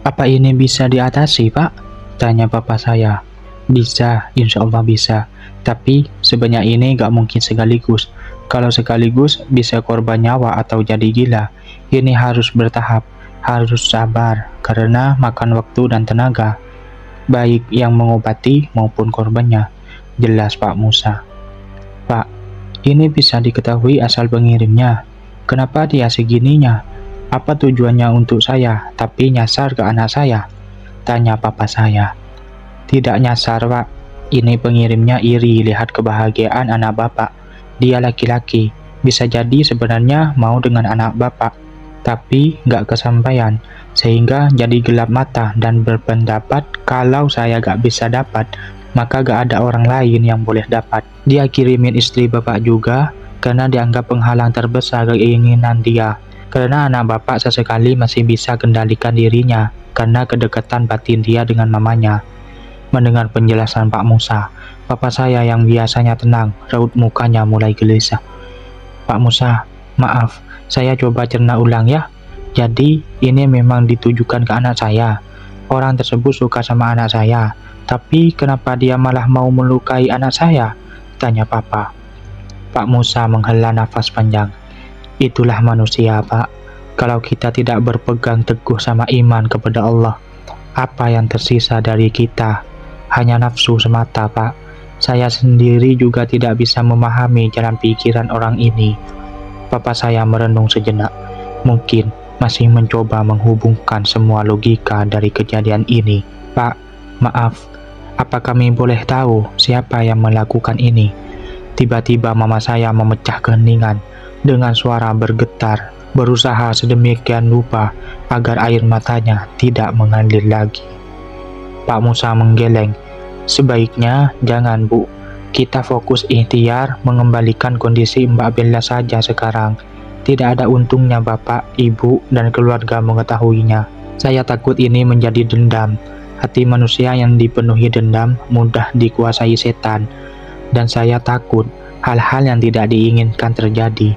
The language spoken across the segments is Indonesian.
Apa ini bisa diatasi, Pak? Tanya papa saya. Bisa, insya Allah bisa. Tapi sebanyak ini gak mungkin sekaligus. Kalau sekaligus bisa korban nyawa atau jadi gila. Ini harus bertahap, harus sabar, karena makan waktu dan tenaga. Baik yang mengobati maupun korbannya. Jelas Pak Musa. Pak, ini bisa diketahui asal pengirimnya. Kenapa dia segininya? Apa tujuannya untuk saya, tapi nyasar ke anak saya? Tanya papa saya. Tidak nyasar, Pak. Ini pengirimnya iri lihat kebahagiaan anak bapak. Dia laki-laki. Bisa jadi sebenarnya mau dengan anak bapak. Tapi nggak kesampaian. Sehingga jadi gelap mata dan berpendapat kalau saya nggak bisa dapat, maka gak ada orang lain yang boleh dapat. Dia kirimin istri bapak juga, karena dianggap penghalang terbesar keinginan dia. Karena anak bapak sesekali masih bisa kendalikan dirinya, karena kedekatan batin dia dengan mamanya. Mendengar penjelasan Pak Musa, papa saya yang biasanya tenang, raut mukanya mulai gelisah. Pak Musa, maaf, saya coba cerna ulang ya. Jadi, ini memang ditujukan ke anak saya. Orang tersebut suka sama anak saya. Tapi kenapa dia malah mau melukai anak saya? Tanya papa. Pak Musa menghela nafas panjang. Itulah manusia, Pak. Kalau kita tidak berpegang teguh sama iman kepada Allah, apa yang tersisa dari kita? Hanya nafsu semata, Pak. Saya sendiri juga tidak bisa memahami jalan pikiran orang ini. Papa saya merenung sejenak. Mungkin masih mencoba menghubungkan semua logika dari kejadian ini. Pak, maaf. Apa kami boleh tahu siapa yang melakukan ini? Tiba-tiba mama saya memecah keheningan dengan suara bergetar, berusaha sedemikian rupa agar air matanya tidak mengalir lagi. Pak Musa menggeleng. Sebaiknya jangan, Bu. Kita fokus ikhtiar mengembalikan kondisi Mbak Bella saja sekarang. Tidak ada untungnya Bapak, Ibu, dan keluarga mengetahuinya. Saya takut ini menjadi dendam. Hati manusia yang dipenuhi dendam mudah dikuasai setan. Dan saya takut hal-hal yang tidak diinginkan terjadi.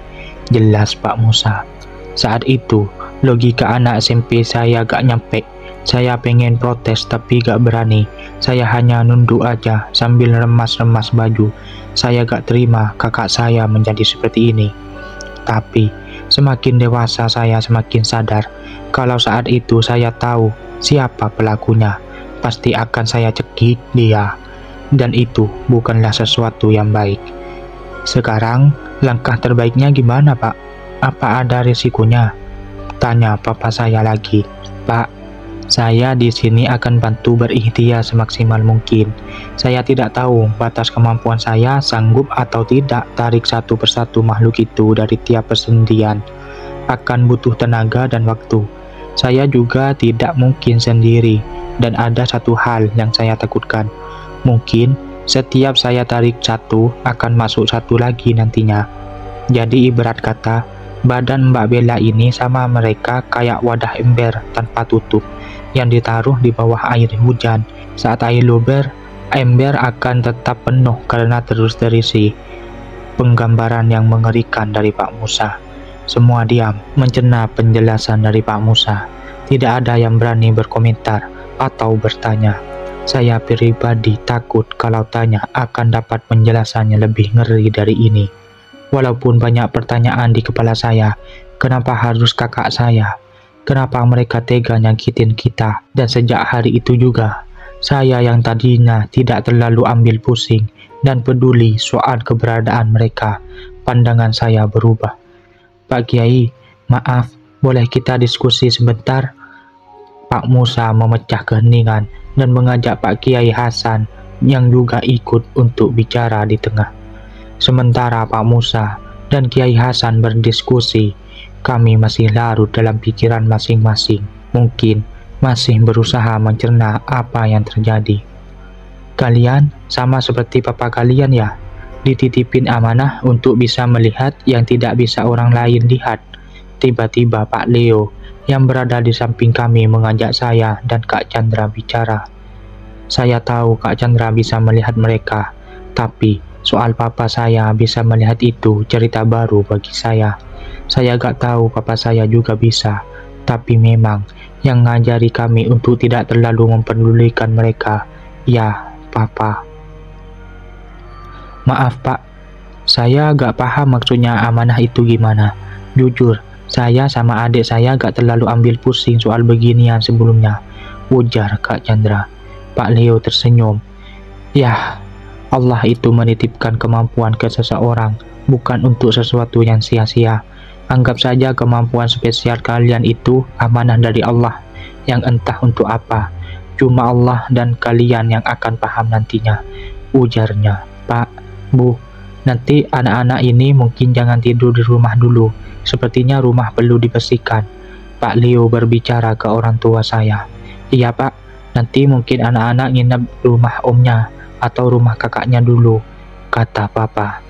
Jelas Pak Musa. Saat itu, logika anak SMP saya gak nyampe. Saya pengen protes tapi gak berani. Saya hanya nunduk aja sambil remas-remas baju. Saya gak terima kakak saya menjadi seperti ini. Tapi, semakin dewasa saya semakin sadar. Kalau saat itu saya tahu siapa pelakunya, pasti akan saya cekik dia. Dan itu bukanlah sesuatu yang baik. Sekarang, langkah terbaiknya gimana, Pak? Apa ada risikonya? Tanya papa saya lagi. Pak, saya di sini akan bantu berikhtiar semaksimal mungkin. Saya tidak tahu batas kemampuan saya sanggup atau tidak tarik satu persatu makhluk itu dari tiap persendian. Akan butuh tenaga dan waktu. Saya juga tidak mungkin sendiri. Dan ada satu hal yang saya takutkan. Mungkin setiap saya tarik satu akan masuk satu lagi nantinya. Jadi ibarat kata, badan Mbak Bella ini sama mereka kayak wadah ember tanpa tutup yang ditaruh di bawah air hujan. Saat air luber, ember akan tetap penuh karena terus terisi. Penggambaran yang mengerikan dari Pak Musa. Semua diam mencerna penjelasan dari Pak Musa. Tidak ada yang berani berkomentar atau bertanya. Saya pribadi takut kalau tanya akan dapat penjelasannya lebih ngeri dari ini. Walaupun banyak pertanyaan di kepala saya, kenapa harus kakak saya? Kenapa mereka tega nyakitin kita? Dan sejak hari itu juga, saya yang tadinya tidak terlalu ambil pusing dan peduli soal keberadaan mereka, pandangan saya berubah. Pak Kiai, maaf, boleh kita diskusi sebentar? Pak Musa memecah keheningan dan mengajak Pak Kiai Hasan yang juga ikut untuk bicara di tengah. Sementara Pak Musa dan Kiai Hasan berdiskusi, kami masih larut dalam pikiran masing-masing. Mungkin masih berusaha mencerna apa yang terjadi. Kalian sama seperti papa kalian ya, dititipin amanah untuk bisa melihat yang tidak bisa orang lain lihat. Tiba-tiba Pak Leo yang berada di samping kami mengajak saya dan Kak Chandra bicara. Saya tahu Kak Chandra bisa melihat mereka, tapi soal papa saya bisa melihat itu cerita baru bagi saya. Saya gak tahu papa saya juga bisa, Tapi memang yang ngajari kami untuk tidak terlalu mempedulikan mereka. Ya, Papa. Maaf, Pak. Saya gak paham maksudnya amanah itu gimana. Jujur, saya sama adik saya gak terlalu ambil pusing soal beginian sebelumnya, ujar Kak Chandra. Pak Leo tersenyum. Yah, Allah itu menitipkan kemampuan ke seseorang, bukan untuk sesuatu yang sia-sia. Anggap saja kemampuan spesial kalian itu amanah dari Allah, yang entah untuk apa. Cuma Allah dan kalian yang akan paham nantinya, ujarnya. Pak, Bu, nanti anak-anak ini mungkin jangan tidur di rumah dulu. Sepertinya rumah perlu dibersihkan. Pak Leo berbicara ke orang tua saya. Iya, Pak, nanti mungkin anak-anak nginep rumah omnya atau rumah kakaknya dulu, kata Papa.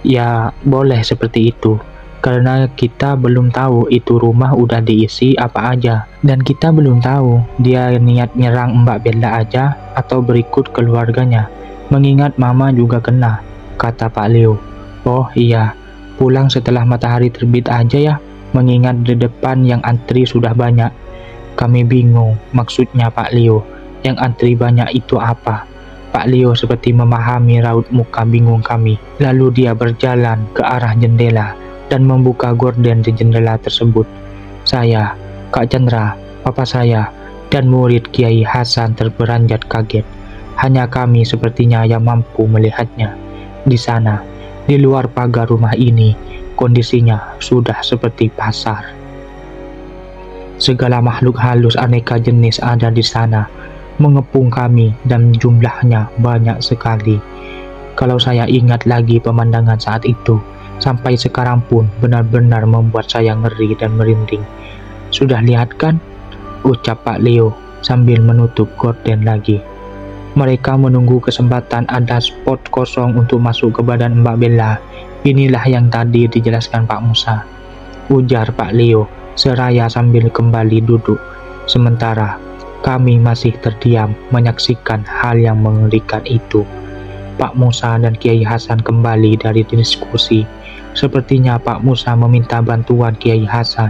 Ya, boleh seperti itu. Karena kita belum tahu itu rumah udah diisi apa aja. Dan kita belum tahu dia niat nyerang Mbak Bella aja atau berikut keluarganya. Mengingat Mama juga kena, kata Pak Leo. Oh iya, pulang setelah matahari terbit aja ya, mengingat di depan yang antri sudah banyak. Kami bingung, maksudnya Pak Leo, yang antri banyak itu apa? Pak Leo seperti memahami raut muka bingung kami. Lalu dia berjalan ke arah jendela dan membuka gorden di jendela tersebut. Saya, Kak Chandra, Papa saya, dan murid Kiai Hasan terperanjat kaget. Hanya kami sepertinya yang mampu melihatnya. Di sana, di luar pagar rumah ini, kondisinya sudah seperti pasar. Segala makhluk halus aneka jenis ada di sana, mengepung kami dan jumlahnya banyak sekali. Kalau saya ingat lagi pemandangan saat itu, sampai sekarang pun benar-benar membuat saya ngeri dan merinding. Sudah lihat kan? Ucap Pak Leo sambil menutup gorden lagi. Mereka menunggu kesempatan ada spot kosong untuk masuk ke badan Mbak Bella. Inilah yang tadi dijelaskan Pak Musa, ujar Pak Leo seraya sambil kembali duduk. Sementara kami masih terdiam menyaksikan hal yang mengerikan itu. Pak Musa dan Kiai Hasan kembali dari diskusi. Sepertinya Pak Musa meminta bantuan Kiai Hasan,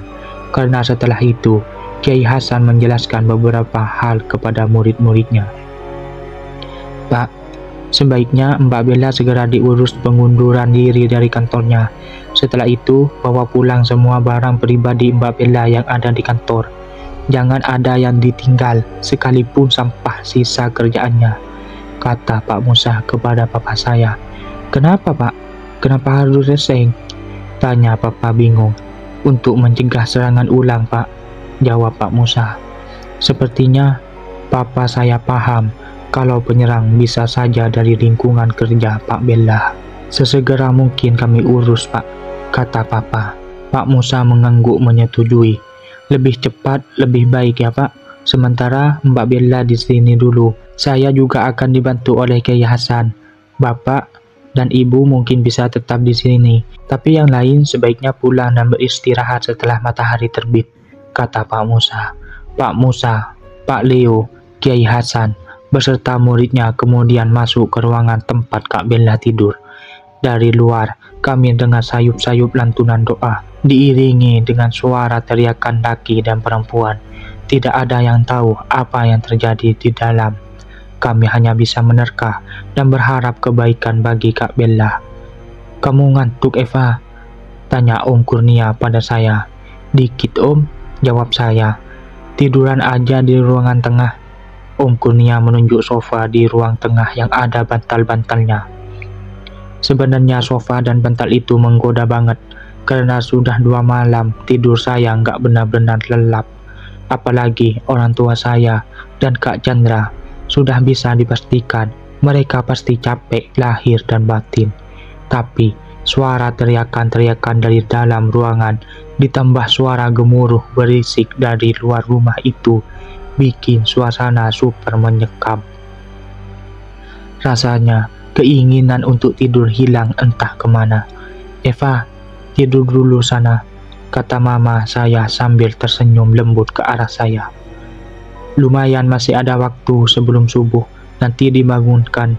karena setelah itu Kiai Hasan menjelaskan beberapa hal kepada murid-muridnya. Pak, sebaiknya Mbak Bella segera diurus pengunduran diri dari kantornya. Setelah itu, bawa pulang semua barang pribadi Mbak Bella yang ada di kantor. Jangan ada yang ditinggal, sekalipun sampah sisa kerjaannya, kata Pak Musa kepada Papa saya. Kenapa, Pak? Kenapa harus resign? Tanya Papa bingung. Untuk mencegah serangan ulang, Pak, jawab Pak Musa. Sepertinya Papa saya paham kalau penyerang bisa saja dari lingkungan kerja Pak Bella. Sesegera mungkin kami urus, Pak, kata Papa. Pak Musa mengangguk menyetujui. Lebih cepat, lebih baik ya, Pak. Sementara Mbak Bella di sini dulu. Saya juga akan dibantu oleh Kiai Hasan. Bapak dan Ibu mungkin bisa tetap di sini, tapi yang lain sebaiknya pulang dan beristirahat setelah matahari terbit, kata Pak Musa. Pak Musa, Pak Leo, Kiai Hasan beserta muridnya kemudian masuk ke ruangan tempat Kak Bella tidur. Dari luar, kami dengar sayup-sayup lantunan doa, diiringi dengan suara teriakan laki dan perempuan. Tidak ada yang tahu apa yang terjadi di dalam. Kami hanya bisa menerka dan berharap kebaikan bagi Kak Bella. Kamu ngantuk, Eva? Tanya Om Kurnia pada saya. Dikit, Om, jawab saya. Tiduran aja di ruangan tengah. Om Kurnia menunjuk sofa di ruang tengah yang ada bantal-bantalnya. Sebenarnya sofa dan bantal itu menggoda banget, karena sudah 2 malam tidur saya nggak benar-benar lelap. Apalagi orang tua saya dan Kak Chandra, sudah bisa dipastikan mereka pasti capek lahir dan batin. Tapi suara teriakan-teriakan dari dalam ruangan ditambah suara gemuruh berisik dari luar rumah itu bikin suasana super menyekam. Rasanya keinginan untuk tidur hilang entah kemana. Eva, tidur dulu sana, kata mama saya sambil tersenyum lembut ke arah saya. Lumayan masih ada waktu sebelum subuh, nanti dibangunkan,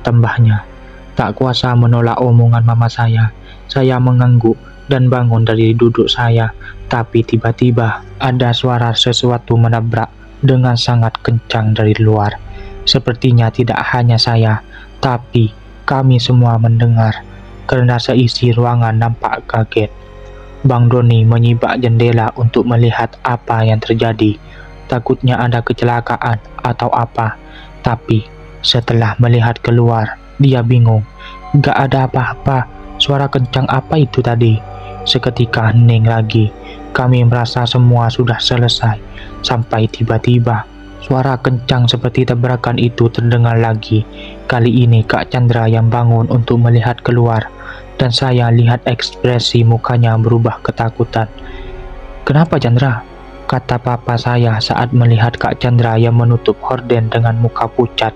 tambahnya. Tak kuasa menolak omongan mama saya mengangguk dan bangun dari duduk saya. Tapi tiba-tiba ada suara sesuatu menabrak dengan sangat kencang dari luar. Sepertinya tidak hanya saya, tapi kami semua mendengar, karena seisi ruangan nampak kaget. Bang Doni menyibak jendela untuk melihat apa yang terjadi. Takutnya ada kecelakaan atau apa. Tapi setelah melihat keluar, dia bingung. Gak ada apa-apa. Suara kencang apa itu tadi? Seketika hening lagi. Kami merasa semua sudah selesai. Sampai tiba-tiba suara kencang seperti tabrakan itu terdengar lagi. Kali ini Kak Chandra yang bangun untuk melihat keluar. Dan saya lihat ekspresi mukanya berubah ketakutan. "Kenapa Chandra?" kata papa saya saat melihat Kak Chandra yang menutup horden dengan muka pucat.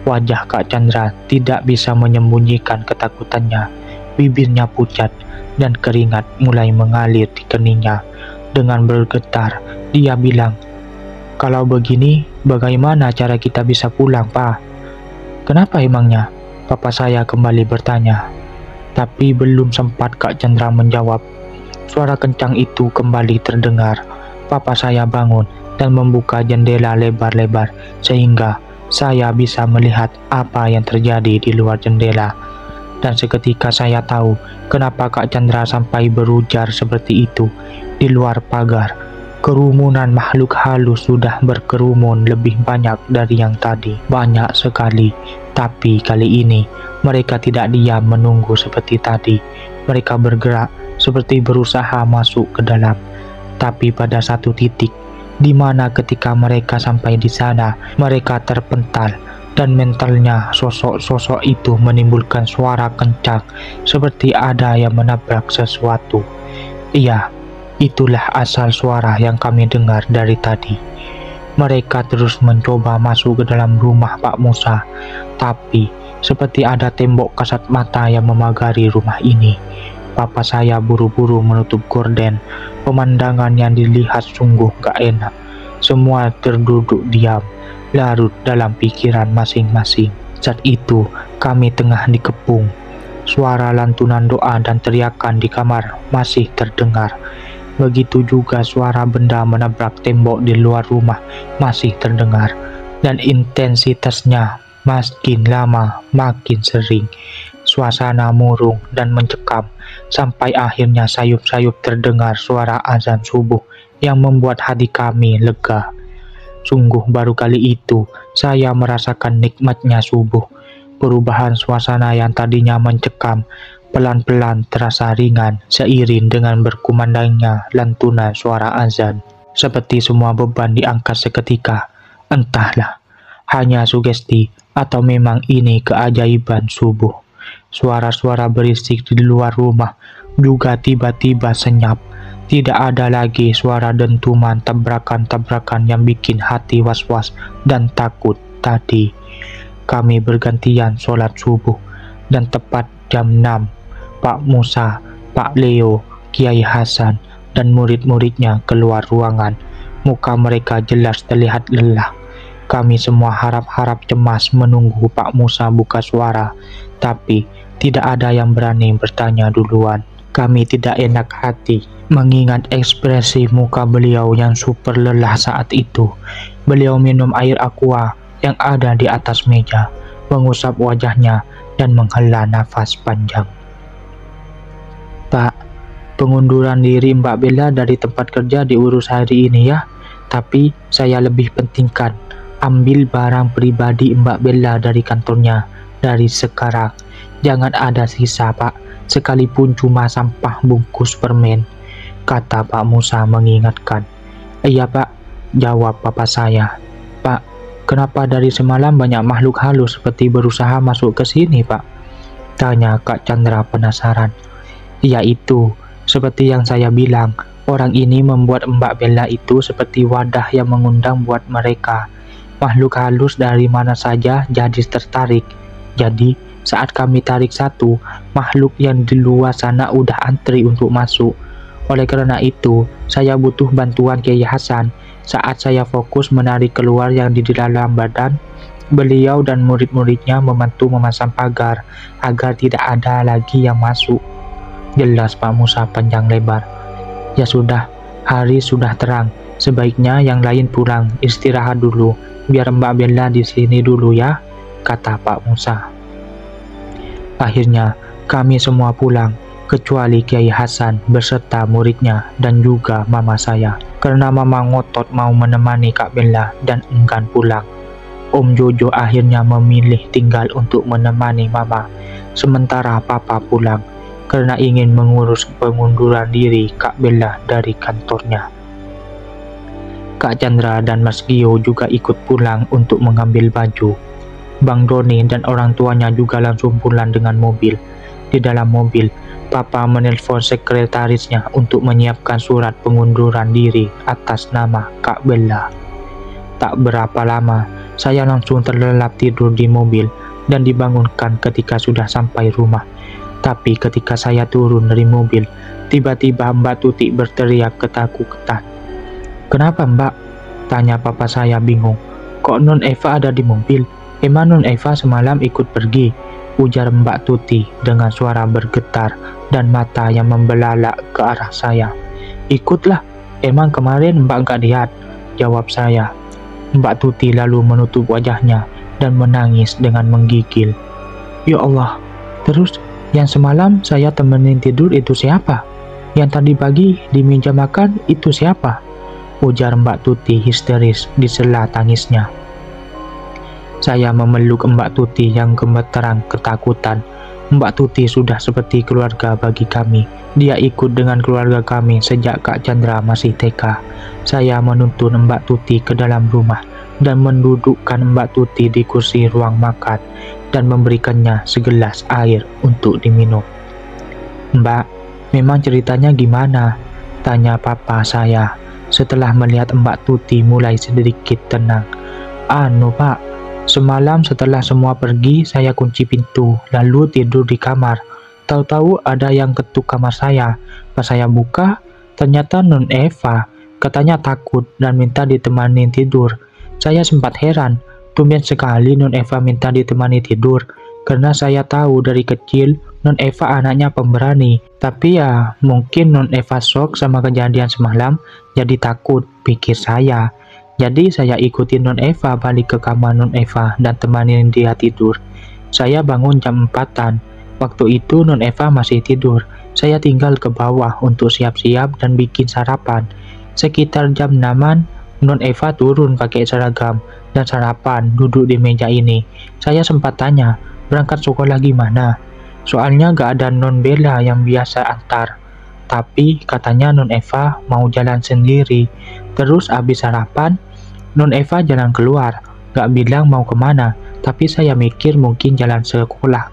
Wajah Kak Chandra tidak bisa menyembunyikan ketakutannya. Bibirnya pucat dan keringat mulai mengalir di keningnya. Dengan bergetar, dia bilang, "Kalau begini, bagaimana cara kita bisa pulang, Pak?" "Kenapa emangnya?" Papa saya kembali bertanya. Tapi belum sempat Kak Chandra menjawab, suara kencang itu kembali terdengar. Papa saya bangun dan membuka jendela lebar-lebar sehingga saya bisa melihat apa yang terjadi di luar jendela. Dan seketika saya tahu kenapa Kak Chandra sampai berujar seperti itu. Di luar pagar, kerumunan makhluk halus sudah berkerumun lebih banyak dari yang tadi. Banyak sekali. Tapi kali ini mereka tidak diam menunggu seperti tadi. Mereka bergerak seperti berusaha masuk ke dalam. Tapi pada satu titik, di mana ketika mereka sampai di sana, mereka terpental. Dan mentalnya sosok-sosok itu menimbulkan suara kencang seperti ada yang menabrak sesuatu. Iya, itulah asal suara yang kami dengar dari tadi. Mereka terus mencoba masuk ke dalam rumah Pak Musa, tapi seperti ada tembok kasat mata yang memagari rumah ini. Papa saya buru-buru menutup gorden. Pemandangan yang dilihat sungguh gak enak. Semua terduduk diam, larut dalam pikiran masing-masing. Saat itu, kami tengah dikepung. Suara lantunan doa dan teriakan di kamar masih terdengar. Begitu juga suara benda menabrak tembok di luar rumah masih terdengar. Dan intensitasnya makin lama makin sering. Suasana murung dan mencekam, sampai akhirnya sayup-sayup terdengar suara azan subuh yang membuat hati kami lega. Sungguh baru kali itu saya merasakan nikmatnya subuh. Perubahan suasana yang tadinya mencekam pelan-pelan terasa ringan seiring dengan berkumandangnya lantunan suara azan. Seperti semua beban diangkat seketika. Entahlah, hanya sugesti atau memang ini keajaiban subuh. Suara-suara berisik di luar rumah juga tiba-tiba senyap. Tidak ada lagi suara dentuman tabrakan-tabrakan yang bikin hati was-was dan takut tadi. Kami bergantian sholat subuh dan tepat jam 6, Pak Musa, Pak Leo, Kiai Hasan, dan murid-muridnya keluar ruangan. Muka mereka jelas terlihat lelah. Kami semua harap-harap cemas menunggu Pak Musa buka suara, tapi tidak ada yang berani bertanya duluan. Kami tidak enak hati mengingat ekspresi muka beliau yang super lelah saat itu. Beliau minum air aqua yang ada di atas meja, mengusap wajahnya dan menghela nafas panjang. "Pak, pengunduran diri Mbak Bella dari tempat kerja diurus hari ini ya, tapi saya lebih pentingkan ambil barang pribadi Mbak Bella dari kantornya dari sekarang. Jangan ada sisa, Pak, sekalipun cuma sampah bungkus permen," kata Pak Musa mengingatkan. "Iya, Pak," jawab papa saya. "Pak, kenapa dari semalam banyak makhluk halus seperti berusaha masuk ke sini, Pak?" tanya Kak Chandra penasaran. "Iya itu, seperti yang saya bilang, orang ini membuat Mbak Bella itu seperti wadah yang mengundang buat mereka. Makhluk halus dari mana saja jadi tertarik. Jadi, saat kami tarik satu, makhluk yang di luar sana udah antri untuk masuk. Oleh karena itu, saya butuh bantuan Kiai Hasan. Saat saya fokus menarik keluar yang di dalam badan, beliau dan murid-muridnya membantu memasang pagar agar tidak ada lagi yang masuk. Jelas Pak Musa panjang lebar. Ya sudah, hari sudah terang. Sebaiknya yang lain pulang, istirahat dulu. Biar Mbak Bella di sini dulu ya, kata Pak Musa. Akhirnya, kami semua pulang, kecuali Kiai Hasan beserta muridnya dan juga mama saya. Karena mama ngotot mau menemani Kak Bella dan enggan pulang. Om Jojo akhirnya memilih tinggal untuk menemani mama, sementara papa pulang karena ingin mengurus pengunduran diri Kak Bella dari kantornya. Kak Chandra dan Mas Gio juga ikut pulang untuk mengambil baju. Bang Doni dan orang tuanya juga langsung pulang dengan mobil. Di dalam mobil, Papa menelpon sekretarisnya untuk menyiapkan surat pengunduran diri atas nama Kak Bella. Tak berapa lama, saya langsung terlelap tidur di mobil dan dibangunkan ketika sudah sampai rumah. Tapi ketika saya turun dari mobil, tiba-tiba Mbak Tuti berteriak ketakutan. "Kenapa Mbak?" tanya papa saya bingung. "Kok Non Eva ada di mobil? Emang Non Eva semalam ikut pergi?" ujar Mbak Tuti dengan suara bergetar dan mata yang membelalak ke arah saya. "Ikutlah, emang kemarin Mbak gak lihat?" jawab saya. Mbak Tuti lalu menutup wajahnya dan menangis dengan menggigil. "Ya Allah, terus yang semalam saya temenin tidur itu siapa? Yang tadi pagi di meja makan itu siapa?" ujar Mbak Tuti histeris di sela tangisnya. Saya memeluk Mbak Tuti yang gemeteran ketakutan. Mbak Tuti sudah seperti keluarga bagi kami. Dia ikut dengan keluarga kami sejak Kak Chandra masih TK. Saya menuntun Mbak Tuti ke dalam rumah dan mendudukkan Mbak Tuti di kursi ruang makan dan memberikannya segelas air untuk diminum. "Mbak, memang ceritanya gimana?" tanya papa saya setelah melihat Mbak Tuti mulai sedikit tenang. "Anu Pak, semalam setelah semua pergi, saya kunci pintu, lalu tidur di kamar. Tahu-tahu ada yang ketuk kamar saya. Pas saya buka, ternyata Non Eva. Katanya takut dan minta ditemani tidur. Saya sempat heran, tumben sekali Non Eva minta ditemani tidur. Karena saya tahu dari kecil, Non Eva anaknya pemberani. Tapi ya, mungkin Non Eva shock sama kejadian semalam, jadi takut, pikir saya. Jadi saya ikutin Non Eva balik ke kamar Non Eva dan temanin dia tidur. Saya bangun jam 4-an. Waktu itu Non Eva masih tidur. Saya tinggal ke bawah untuk siap-siap dan bikin sarapan. Sekitar jam 6-an, Non Eva turun pakai seragam dan sarapan duduk di meja ini. Saya sempat tanya, "Berangkat sekolah gimana?" Soalnya gak ada Non Bella yang biasa antar. Tapi katanya Non Eva mau jalan sendiri. Terus abis sarapan, Non Eva jalan keluar. Gak bilang mau kemana, tapi saya mikir mungkin jalan sekolah.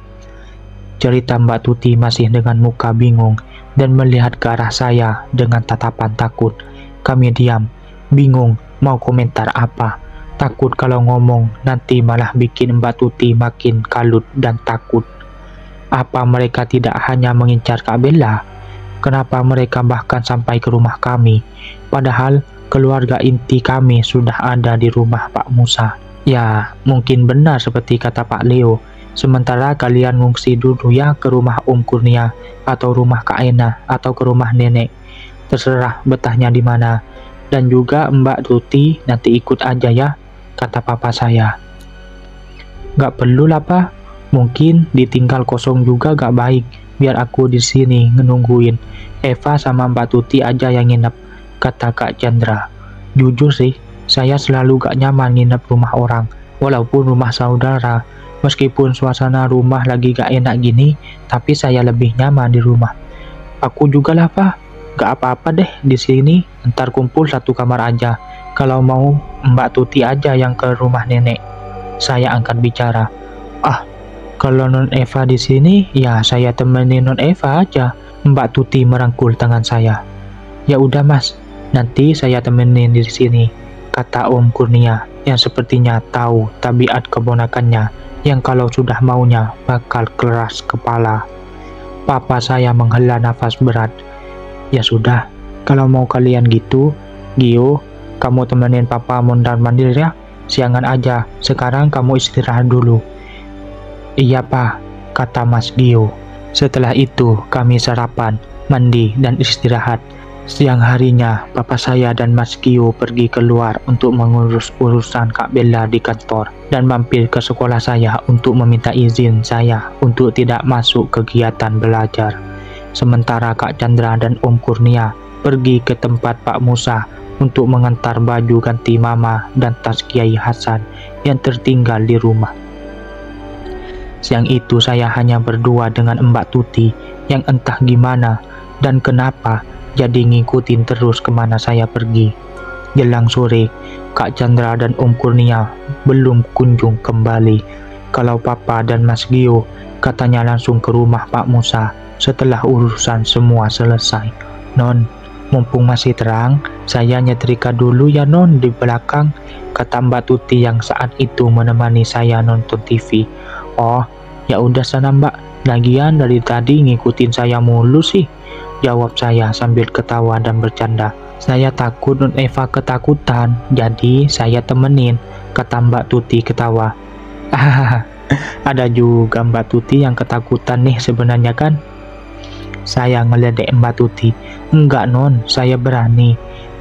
Cerita Mbak Tuti masih dengan muka bingung dan melihat ke arah saya dengan tatapan takut. Kami diam, bingung mau komentar apa. Takut kalau ngomong nanti malah bikin Mbak Tuti makin kalut dan takut. Apa mereka tidak hanya mengincar Kak Bella? Kenapa mereka bahkan sampai ke rumah kami? Padahal keluarga inti kami sudah ada di rumah Pak Musa. Ya, mungkin benar seperti kata Pak Leo. Sementara kalian ngungsi dulu ya ke rumah Om Kurnia, atau rumah Kak Ena, atau ke rumah nenek. Terserah betahnya di mana. Dan juga Mbak Tuti nanti ikut aja ya, kata papa saya. Gak perlu lah Pak. Mungkin ditinggal kosong juga gak baik. Biar aku di sini nungguin. Eva sama Mbak Tuti aja yang nginep, kata Kak Chandra. Jujur sih, saya selalu gak nyaman nginep rumah orang, walaupun rumah saudara. Meskipun suasana rumah lagi gak enak gini, tapi saya lebih nyaman di rumah. Aku juga lah Pak, gak apa-apa deh di sini. Ntar kumpul satu kamar aja. Kalau mau Mbak Tuti aja yang ke rumah nenek. Saya angkat bicara. Ah, kalau Non Eva di sini, ya saya temenin Non Eva aja. Mbak Tuti merangkul tangan saya. Ya udah Mas, nanti saya temenin di sini, kata Om Kurnia yang sepertinya tahu tabiat keponakannya yang kalau sudah maunya bakal keras kepala. Papa saya menghela nafas berat. Ya sudah, kalau mau kalian gitu, Gio, kamu temenin Papa mondar-mandir ya. Siangan aja, sekarang kamu istirahat dulu. Iya Pak, kata Mas Gio. Setelah itu kami sarapan, mandi, dan istirahat. Siang harinya, papa saya dan Mas Gio pergi keluar untuk mengurus urusan Kak Bella di kantor dan mampir ke sekolah saya untuk meminta izin saya untuk tidak masuk kegiatan belajar. Sementara Kak Chandra dan Om Kurnia pergi ke tempat Pak Musa untuk mengantar baju ganti mama dan tas Kiai Hasan yang tertinggal di rumah. Siang itu saya hanya berdua dengan Mbak Tuti yang entah gimana dan kenapa jadi ngikutin terus kemana saya pergi. Jelang sore, Kak Chandra dan Om Kurnia belum kunjung kembali. Kalau Papa dan Mas Gio katanya langsung ke rumah Pak Musa setelah urusan semua selesai. Non, mumpung masih terang, saya nyetrika dulu ya non di belakang, kata Mbak Tuti yang saat itu menemani saya nonton TV. Oh, ya udah sana Mbak, lagian dari tadi ngikutin saya mulu sih, jawab saya sambil ketawa dan bercanda. Saya takut non Eva ketakutan, jadi saya temenin, kata Mbak Tuti ketawa. Ada juga Mbak Tuti yang ketakutan nih sebenarnya kan? Saya ngeledek Mbak Tuti. Enggak non, saya berani,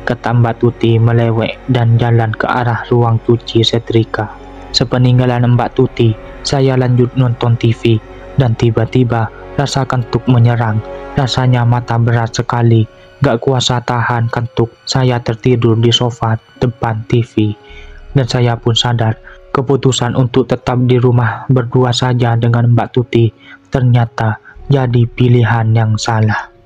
kata Mbak Tuti melewek dan jalan ke arah ruang cuci setrika. Sepeninggalan Mbak Tuti, saya lanjut nonton TV dan tiba-tiba rasa kantuk menyerang. Rasanya mata berat sekali, gak kuasa tahan kantuk. Saya tertidur di sofa depan TV dan saya pun sadar keputusan untuk tetap di rumah berdua saja dengan Mbak Tuti ternyata jadi pilihan yang salah.